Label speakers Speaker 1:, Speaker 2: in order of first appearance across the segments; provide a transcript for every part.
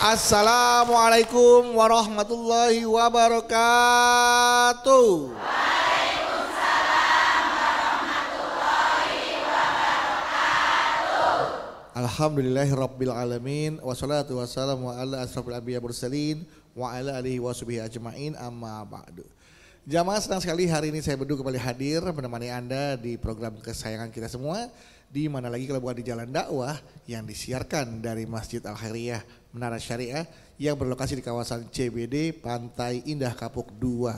Speaker 1: Assalamualaikum warahmatullahi wabarakatuh.
Speaker 2: Waalaikumsalam warahmatullahi wabarakatuh.
Speaker 1: Alhamdulillahirabbil alamin wassalatu wassalamu ala asrofil anbiya mursalin wa ala alihi washabihi ajmain amma ba'du. Jamaah, senang sekali hari ini saya berdua kembali hadir menemani Anda di program kesayangan kita semua, di mana lagi kalau bukan di Jalan Dakwah yang disiarkan dari Masjid Al Khairiyah Menara Syariah yang berlokasi di kawasan CBD Pantai Indah Kapuk 2.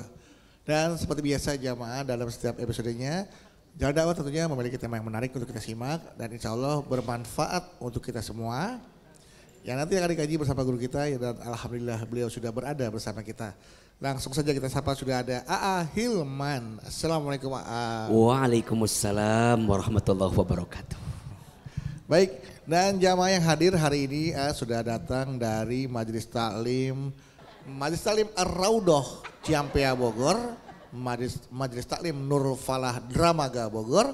Speaker 1: Dan seperti biasa jamaah, dalam setiap episodenya Jalan Dakwah tentunya memiliki tema yang menarik untuk kita simak dan insya Allah bermanfaat untuk kita semua. Yang nanti akan dikaji bersama guru kita dan alhamdulillah beliau sudah berada bersama kita. Langsung saja kita sapa, sudah ada AA Hilman. Assalamualaikum AA.
Speaker 3: Waalaikumsalam warahmatullahi wabarakatuh.
Speaker 1: Baik, dan jamaah yang hadir hari ini sudah datang dari Majelis Taklim Ar-Raudhah Ciampea Bogor, Majelis Taklim Nur Falah Dramaga Bogor,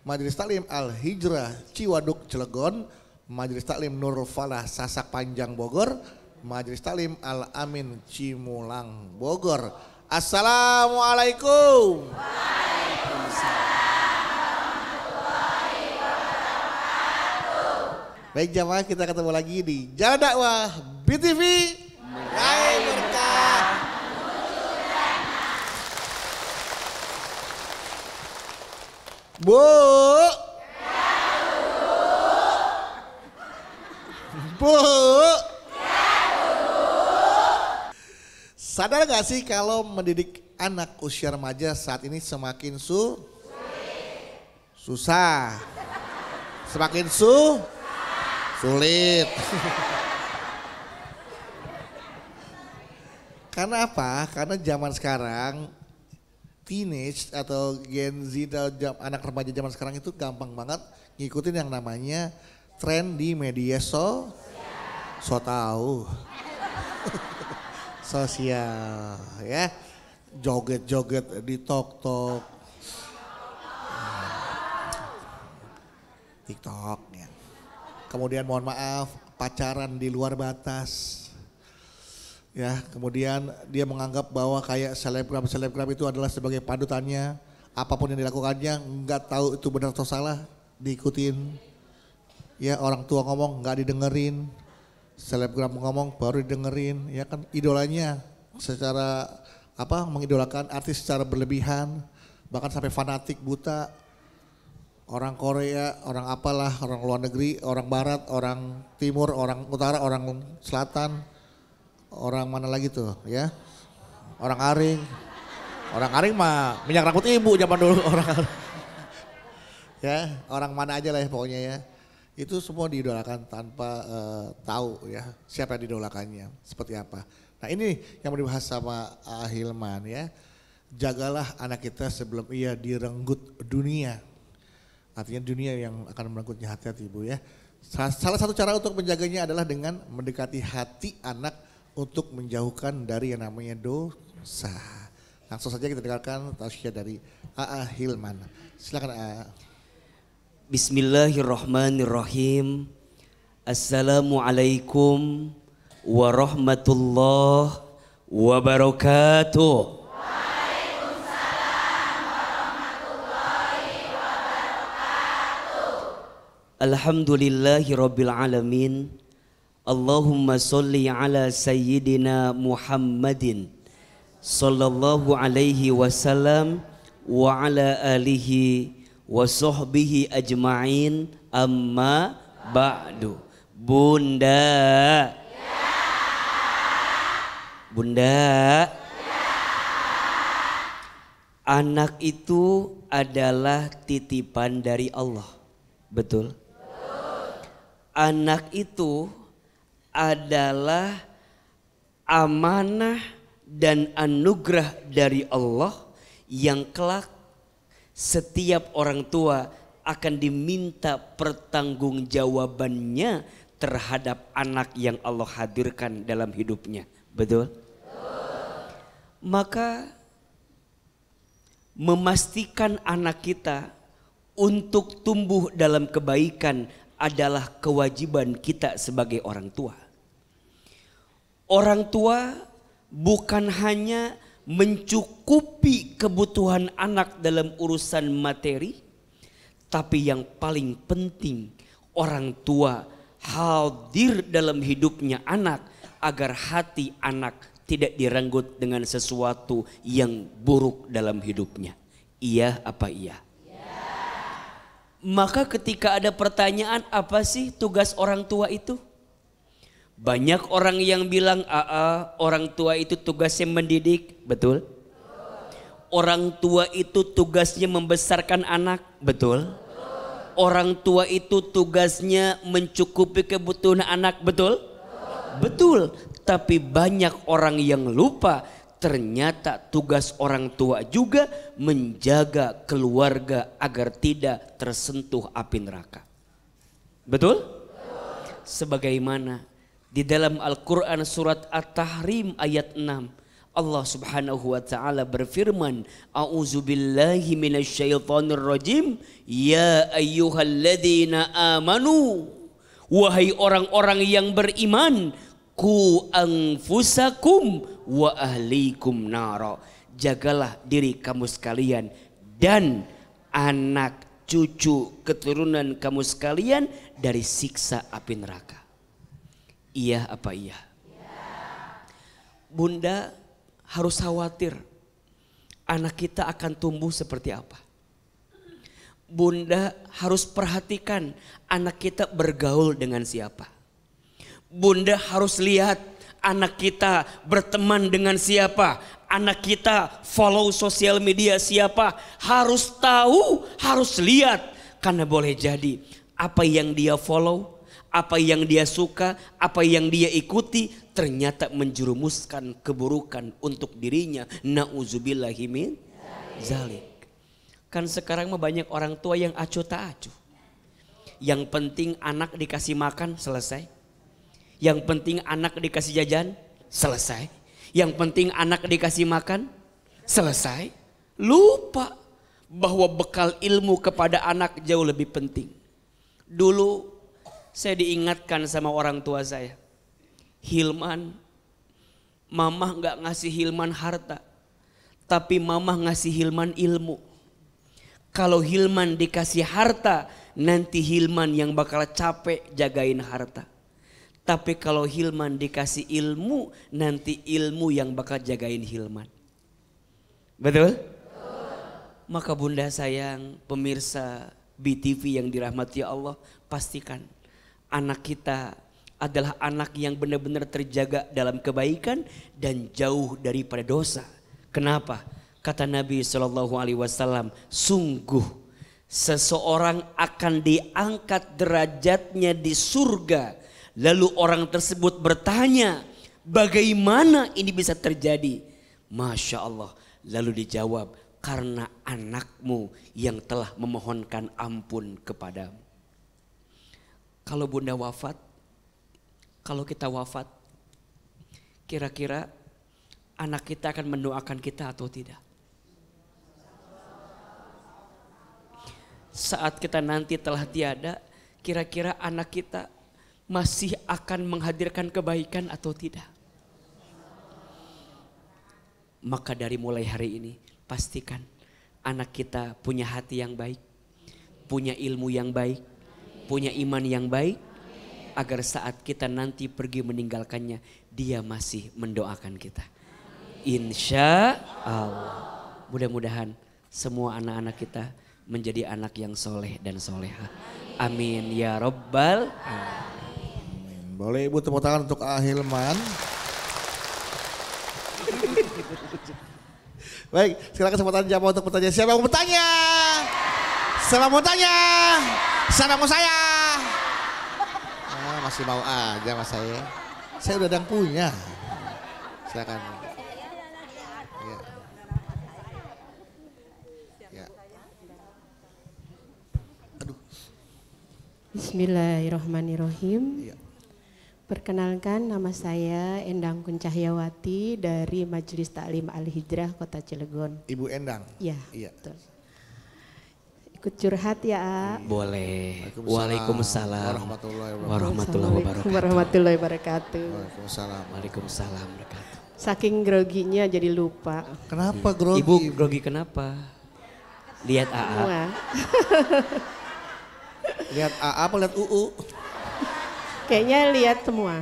Speaker 1: Majelis Taklim Al-Hijrah Ciwaduk Cilegon, Majelis Taklim Nur Falah Sasak Panjang Bogor, Majelis Taklim Al-Amin Cimulang Bogor. Assalamualaikum. Baik jamaah, kita ketemu lagi di Jalan Dakwah BTV Meraih Berkah. Bu. Bu. Sadar gak sih kalau mendidik anak usia remaja saat ini semakin susah. Semakin sulit. Karena apa? Karena zaman sekarang teenage atau Gen Z atau anak remaja zaman sekarang itu gampang banget ngikutin yang namanya tren di media tahu. Sosial ya. Joget-joget di TikTok ya. Kemudian mohon maaf, pacaran di luar batas. Ya, kemudian dia menganggap bahwa kayak selebgram itu adalah sebagai panutannya. Apapun yang dilakukannya nggak tahu itu benar atau salah, diikutin. Ya, orang tua ngomong nggak didengerin. Selebgram ngomong baru didengerin. Ya kan, idolanya secara mengidolakan artis secara berlebihan, bahkan sampai fanatik buta. Orang Korea, orang apalah, orang luar negeri, orang barat, orang timur, orang utara, orang selatan, orang mana lagi tuh ya, orang Aring mah minyak rambut ibu zaman dulu orang ya, orang mana aja lah ya pokoknya ya, itu semua diidolakan tanpa tahu ya siapa yang diidolakannya seperti apa. Nah ini yang mau dibahas sama Hilman ya, jagalah anak kita sebelum ia direnggut dunia. Artinya dunia yang akan merengkutnya, hati-hati Ibu ya. Salah satu cara untuk menjaganya adalah dengan mendekati hati anak untuk menjauhkan dari yang namanya dosa. Langsung saja kita dengarkan tausiah dari AA Hilman. Silakan AA.
Speaker 3: Bismillahirrahmanirrahim. Assalamualaikum warahmatullahi wabarakatuh. Alhamdulillahi rabbil alamin. Allahumma salli ala sayyidina Muhammadin sallallahu alaihi wasallam wa ala alihi wa sahbihi ajma'in, amma ba'du. Bunda anak itu adalah titipan dari Allah, betul? Anak itu adalah amanah dan anugerah dari Allah yang kelak setiap orang tua akan diminta pertanggungjawabannya terhadap anak yang Allah hadirkan dalam hidupnya. Betul? Maka memastikan anak kita untuk tumbuh dalam kebaikan adalah kewajiban kita sebagai orang tua. Orang tua bukan hanya mencukupi kebutuhan anak dalam urusan materi, tapi yang paling penting orang tua hadir dalam hidupnya anak agar hati anak tidak direnggut dengan sesuatu yang buruk dalam hidupnya. Iya apa iya? Maka ketika ada pertanyaan apa sih tugas orang tua itu? Banyak orang yang bilang orang tua itu tugasnya mendidik, betul? Orang tua itu tugasnya membesarkan anak, betul? Orang tua itu tugasnya mencukupi kebutuhan anak, betul? Betul, tapi banyak orang yang lupa ternyata tugas orang tua juga menjaga keluarga agar tidak tersentuh api neraka. Betul? Sebagaimana di dalam Al-Quran surat At-Tahrim ayat 6 Allah subhanahu wa ta'ala berfirman, A'udzubillahi minasyaitonir rajim, ya ayyuhalladzina amanu, wahai orang-orang yang beriman, ku anfusakum wa ahlikum nara, jagalah diri kamu sekalian dan anak cucu keturunan kamu sekalian dari siksa api neraka. Iya apa iya? Bunda harus khawatir anak kita akan tumbuh seperti apa. Bunda harus perhatikan anak kita bergaul dengan siapa. Bunda harus lihat anak kita berteman dengan siapa. Anak kita follow sosial media siapa. Harus tahu, harus lihat. Karena boleh jadi apa yang dia follow, apa yang dia suka, apa yang dia ikuti ternyata menjerumuskan keburukan untuk dirinya. Na'udzubillahi min zalik. Kan sekarang mah banyak orang tua yang acuh tak acuh. Yang penting anak dikasih makan, selesai. Yang penting anak dikasih jajan, selesai. Yang penting anak dikasih makan, selesai. Lupa bahwa bekal ilmu kepada anak jauh lebih penting. Dulu saya diingatkan sama orang tua saya, Hilman, mamah gak ngasih Hilman harta, tapi mamah ngasih Hilman ilmu. Kalau Hilman dikasih harta, nanti Hilman yang bakal capek jagain harta. Tapi kalau Hilman dikasih ilmu, nanti ilmu yang bakal jagain Hilman. Betul? Maka bunda sayang, pemirsa BTV yang dirahmati Allah, pastikan anak kita adalah anak yang benar-benar terjaga dalam kebaikan dan jauh daripada dosa. Kenapa? Kata Nabi SAW, sungguh seseorang akan diangkat derajatnya di surga. Lalu orang tersebut bertanya, bagaimana ini bisa terjadi? Masya Allah. Lalu dijawab, karena anakmu yang telah memohonkan ampun kepadamu. Kalau bunda wafat, kalau kita wafat, kira-kira anak kita akan mendoakan kita atau tidak? Saat kita nanti telah tiada, kira-kira anak kita masih akan menghadirkan kebaikan atau tidak? Maka dari mulai hari ini, pastikan anak kita punya hati yang baik, punya ilmu yang baik, punya iman yang baik, agar saat kita nanti pergi meninggalkannya, dia masih mendoakan kita. Insya Allah. Mudah-mudahan semua anak-anak kita menjadi anak yang soleh dan soleha. Amin ya Rabbal alamin.
Speaker 1: Boleh ibu tepuk tangan untuk Hilman. Baik, silakan kesempatan jawab untuk pertanyaan. Siapa yang mau bertanya? Siapa mau tanya? Siapa mau saya? Masih mau aja mas saya. Saya udah ada yang punya. Silakan. Ya. Ya. Aduh.
Speaker 4: Bismillahirrahmanirrahim.
Speaker 1: Ya.
Speaker 4: Perkenalkan, nama saya Endang Kuncahyawati dari Majelis Taklim Al-Hijrah Kota Cilegon.
Speaker 1: Ibu Endang.
Speaker 4: Ya,
Speaker 1: iya.
Speaker 4: betul. Ikut curhat ya, A.
Speaker 3: Boleh. Waalaikumsalam
Speaker 4: Assalamualaikum warahmatullahi wabarakatuh.
Speaker 1: Waalaikumsalam.
Speaker 3: Waalaikumsalam wabarakatuh.
Speaker 4: Saking groginya jadi lupa.
Speaker 1: Kenapa grogi?
Speaker 3: Ibu grogi kenapa? Lihat AA.
Speaker 4: Wah.
Speaker 1: Lihat AA apa lihat UU?
Speaker 4: Kayaknya lihat semua.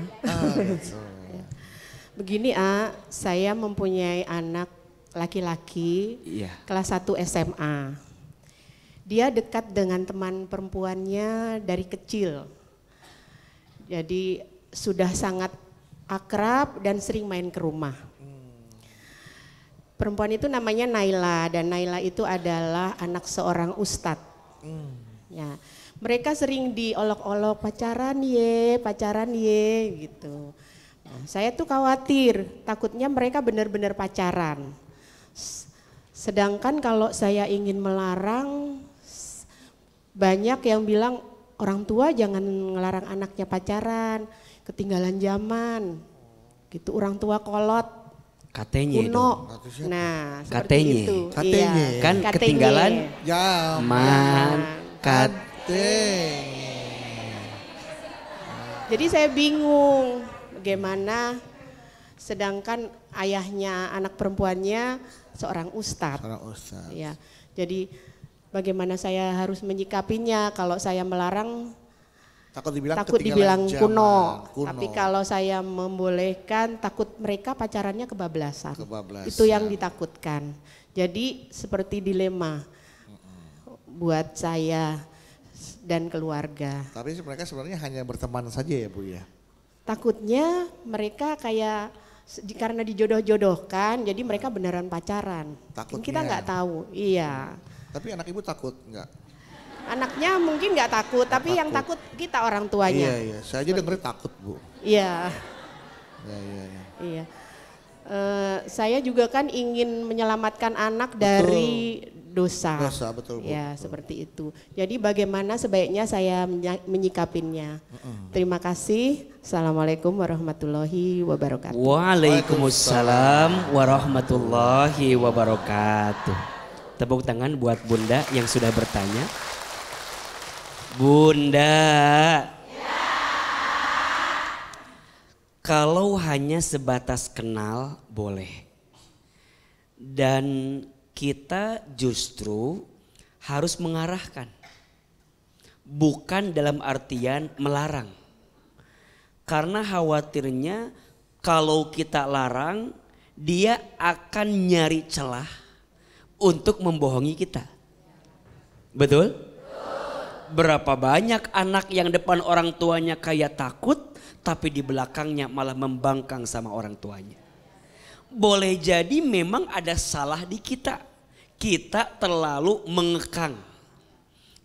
Speaker 1: Gitu.
Speaker 4: Begini, A, saya mempunyai anak laki-laki
Speaker 3: Iya.
Speaker 4: kelas 1 SMA. Dia dekat dengan teman perempuannya dari kecil. Jadi sudah sangat akrab dan sering main ke rumah. Perempuan itu namanya Naila dan Naila itu adalah anak seorang ustadz. Ya, mereka sering diolok-olok pacaran ye gitu. Nah, saya tuh khawatir, takutnya mereka benar-benar pacaran. Sedangkan kalau saya ingin melarang, banyak yang bilang orang tua jangan ngelarang anaknya pacaran, ketinggalan zaman. Gitu, orang tua kolot.
Speaker 3: Katanya
Speaker 4: kuno.
Speaker 3: itu.
Speaker 4: Nah, seperti
Speaker 3: Katanya.
Speaker 4: itu.
Speaker 1: Katanya.
Speaker 4: Iya.
Speaker 3: Kan
Speaker 4: Katanya.
Speaker 3: ketinggalan
Speaker 1: Zaman.
Speaker 4: Jadi saya bingung bagaimana, sedangkan ayahnya anak perempuannya seorang ustadz.
Speaker 1: Seorang ustaz.
Speaker 4: Ya, jadi bagaimana saya harus menyikapinya kalau saya melarang
Speaker 1: Takut dibilang
Speaker 4: takut
Speaker 1: ketinggalan
Speaker 4: dibilang
Speaker 1: zaman,
Speaker 4: kuno. Tapi kalau saya membolehkan takut mereka pacarannya kebablasan.
Speaker 1: Kebablasan.
Speaker 4: Itu yang ditakutkan. Jadi seperti dilema buat saya dan keluarga.
Speaker 1: Tapi mereka sebenarnya hanya berteman saja ya Bu ya.
Speaker 4: Takutnya mereka kayak karena dijodoh-jodohkan, jadi mereka beneran pacaran.
Speaker 1: Takutnya.
Speaker 4: Kita nggak tahu. Iya.
Speaker 1: Tapi anak ibu takut enggak?
Speaker 4: Anaknya mungkin nggak takut, tapi yang takut kita orang tuanya.
Speaker 1: Iya. Saya aja dengerin takut Bu.
Speaker 4: Iya.
Speaker 1: Iya.
Speaker 4: Iya. Saya juga kan ingin menyelamatkan anak dari dosa.
Speaker 1: Dosa, betul Bu.
Speaker 4: Ya, seperti itu. Jadi bagaimana sebaiknya saya menyikapinya. Terima kasih. Assalamualaikum warahmatullahi wabarakatuh.
Speaker 3: Waalaikumsalam warahmatullahi wabarakatuh. Tepuk tangan buat Bunda yang sudah bertanya. Bunda. Kalau hanya sebatas kenal boleh. Dan kita justru harus mengarahkan. Bukan dalam artian melarang. Karena khawatirnya kalau kita larang, dia akan nyari celah untuk membohongi kita. Betul? Berapa banyak anak yang depan orang tuanya kayak takut, tapi di belakangnya malah membangkang sama orang tuanya. Boleh jadi memang ada salah di kita. Kita terlalu mengekang.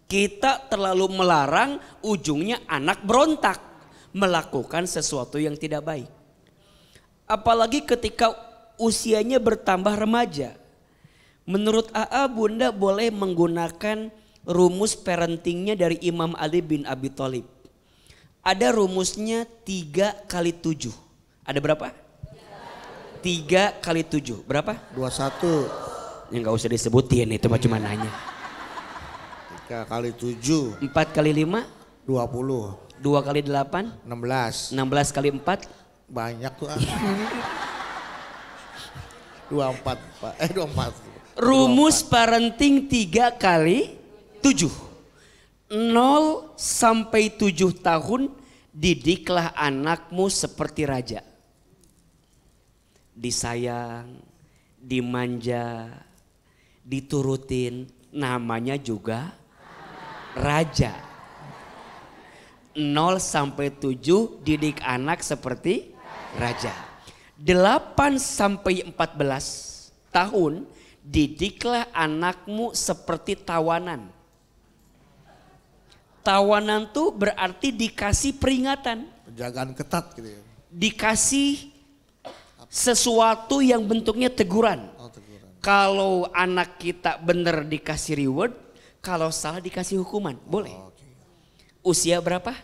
Speaker 3: Kita terlalu melarang, ujungnya anak berontak. Melakukan sesuatu yang tidak baik. Apalagi ketika usianya bertambah remaja. Menurut AA, Bunda boleh menggunakan rumus parentingnya dari Imam Ali bin Abi Thalib. Ada rumusnya 3 kali 7. Ada berapa? 3 kali 7. Berapa?
Speaker 1: 21.
Speaker 3: Ya nggak usah disebutin, itu mah cuma nanya.
Speaker 1: 3 kali 7.
Speaker 3: 4 kali 5?
Speaker 1: 20.
Speaker 3: 2 kali 8?
Speaker 1: 16.
Speaker 3: 16 kali 4?
Speaker 1: Banyak tuh 24 Pak. 24.
Speaker 3: Rumus parenting 3 kali 7. 0 sampai 7 tahun didiklah anakmu seperti raja. Disayang, dimanja, diturutin, namanya juga raja. 0 sampai 7 didik anak seperti raja. 8 sampai 14 tahun didiklah anakmu seperti tawanan. Tawanan tuh berarti dikasih peringatan.
Speaker 1: Penjagaan ketat gitu ya.
Speaker 3: Dikasih sesuatu yang bentuknya teguran.
Speaker 1: Oh, teguran.
Speaker 3: Kalau anak kita benar dikasih reward, kalau salah dikasih hukuman. Boleh.
Speaker 1: Oh, okay.
Speaker 3: Usia berapa?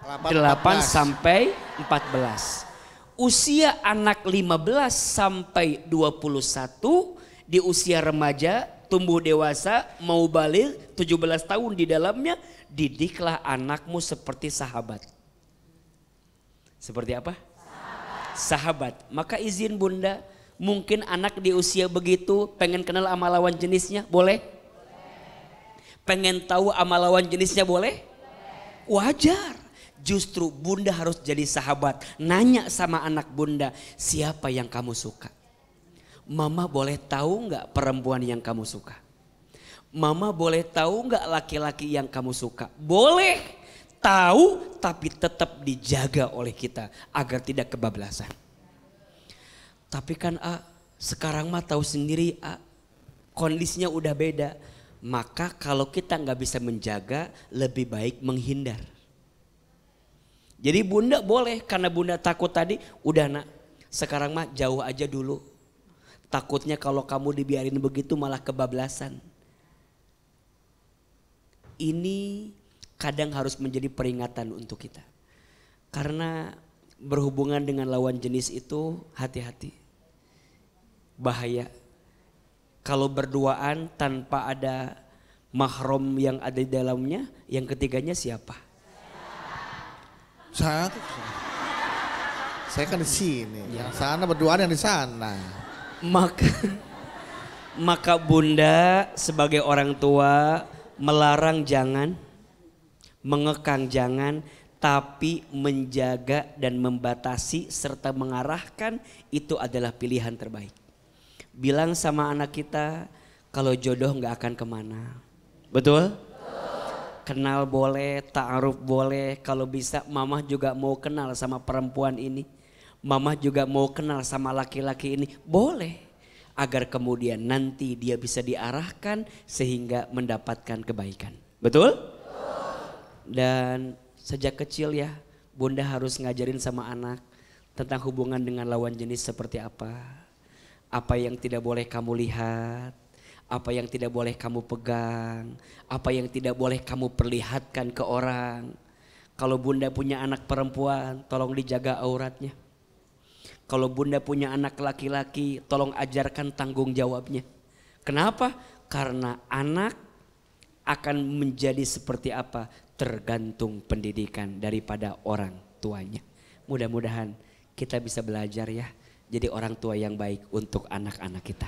Speaker 3: 8
Speaker 1: 14.
Speaker 3: sampai 14. Usia anak 15 sampai 21 di usia remaja tumbuh dewasa, mau balik 17 tahun di dalamnya, didiklah anakmu seperti sahabat. Seperti apa? Sahabat. Maka izin bunda, mungkin anak di usia begitu pengen kenal sama lawan jenisnya, boleh? Pengen tahu sama lawan jenisnya, boleh? Wajar. Justru bunda harus jadi sahabat. Nanya sama anak bunda, siapa yang kamu suka? Mama boleh tahu nggak perempuan yang kamu suka? Mama boleh tahu nggak laki-laki yang kamu suka? Boleh tahu, tapi tetap dijaga oleh kita agar tidak kebablasan. Tapi kan sekarang mah tahu sendiri kondisinya udah beda. Maka kalau kita nggak bisa menjaga, lebih baik menghindar. Jadi bunda boleh, karena bunda takut tadi, udah nak, sekarang mah jauh aja dulu. Takutnya kalau kamu dibiarin begitu malah kebablasan. Ini kadang harus menjadi peringatan untuk kita. Karena berhubungan dengan lawan jenis itu hati-hati. Bahaya. Kalau berduaan tanpa ada mahram yang ada di dalamnya, yang ketiganya siapa?
Speaker 1: Saya kan di sini, yang sana berduaan yang di sana.
Speaker 3: Maka bunda sebagai orang tua melarang jangan, mengekang jangan, tapi menjaga dan membatasi serta mengarahkan itu adalah pilihan terbaik. Bilang sama anak kita kalau jodoh nggak akan kemana, betul? Kenal boleh, ta'aruf boleh, kalau bisa mama juga mau kenal sama perempuan ini. Mama juga mau kenal sama laki-laki ini, boleh. Agar kemudian nanti dia bisa diarahkan sehingga mendapatkan kebaikan. Betul? Dan sejak kecil ya, bunda harus ngajarin sama anak tentang hubungan dengan lawan jenis seperti apa. Apa yang tidak boleh kamu lihat. Apa yang tidak boleh kamu pegang, apa yang tidak boleh kamu perlihatkan ke orang. Kalau bunda punya anak perempuan, tolong dijaga auratnya. Kalau bunda punya anak laki-laki, tolong ajarkan tanggung jawabnya. Kenapa? Karena anak akan menjadi seperti apa? Tergantung pendidikan daripada orang tuanya. Mudah-mudahan kita bisa belajar ya, jadi orang tua yang baik untuk anak-anak kita.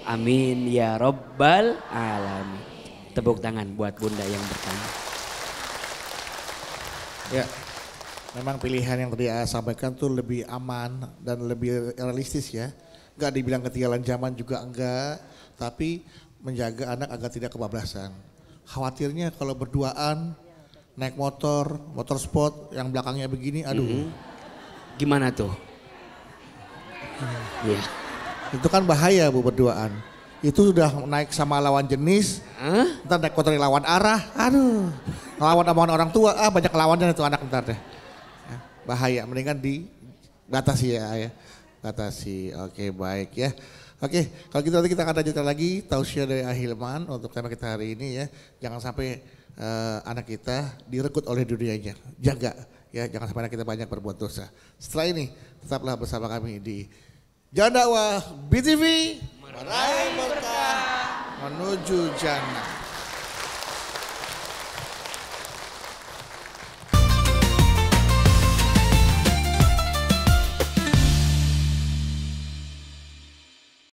Speaker 3: Amin ya Rabbal Alamin. Tepuk tangan buat bunda yang bertanya.
Speaker 1: Ya, memang pilihan yang tadi sampaikan tuh lebih aman dan lebih realistis ya. Enggak dibilang ketinggalan zaman juga enggak, tapi menjaga anak agar tidak kebablasan. Khawatirnya kalau berduaan naik motor sport yang belakangnya begini, aduh.
Speaker 3: Gimana tuh? Iya.
Speaker 1: Itu kan bahaya bu berduaan. Itu sudah naik sama lawan jenis, ntar naik motor lawan arah, aduh. Ngelawan sama orang tua, banyak lawannya itu anak ntar deh. Ya, bahaya, mendingan dibatasi ya. Batasi, oke baik ya. Oke, kalau gitu nanti kita akan lanjutkan lagi tausiah dari Ahilman untuk tema kita hari ini ya. Jangan sampai anak kita direkrut oleh dunianya, jaga ya. Jangan sampai anak kita banyak berbuat dosa. Setelah ini tetaplah bersama kami di Jalan Dakwah BTV, meraih berkah menuju jannah.